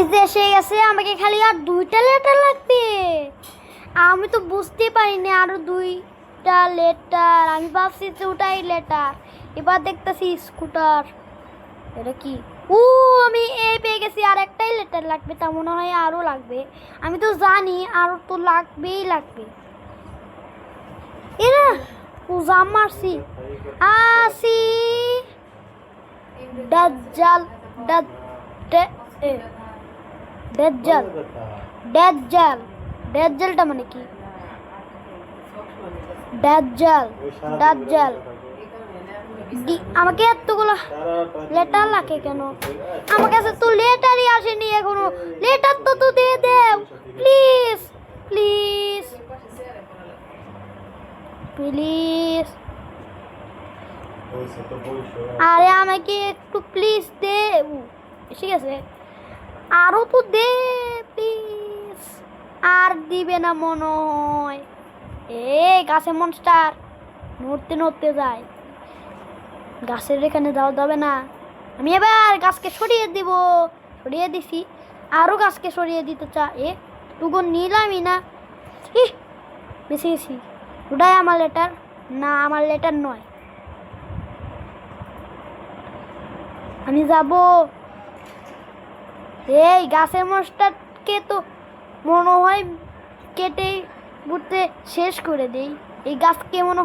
এই যে এসে গেছে, আমাকে খালি আর 2টা লেটার লাগবে। আমি তো বুঝতে পারিনি আরো 2টা লেটার, আমি ভাবছি 2টাই লেটার। এবার দেখতেছি স্কুটার, এটা কি? আমি পেয়ে গেছি, আর একটাই লেটার লাগবে, তা মনে হয় আরো লাগবে। আমি তো জানি আরো তো লাগবেই লাগবে। এরা জাম মারছি। আসি দাজ্জাল দাজ্জাল দাজ্জাল দাজ্জালটা মানে কি? দাজ্জাল দাজ্জাল আমাকে এতগুলো লেটার লাগে কেন? আমার কাছে তো লেটারই আসেনি এখনো। লেটার তো দিয়ে দেও প্লিজ প্লিজ প্লিজ। আরে আমাকে একটু প্লিজ দে। ঠিক আছে, আরো তো দে প্লিজ। আর দিবে না মনে হয়। গাছে মনস্টার নড়তে নড়তে যায়, গাছের এখানে যাওয়া যাবে না। আমি এবার গাছকে সরিয়ে দিব, সরিয়ে দিছি। আরো গাছকে সরিয়ে দিতে টুকু নিলামই না। বেশি গেছি। ওটাই আমার লেটার না? আমার লেটার নয়। আমি যাব। এই গাছের মনস্টারকে তো মনে হয় কেটে বুটে শেষ করে দেই। এই গাছকে মনে হয়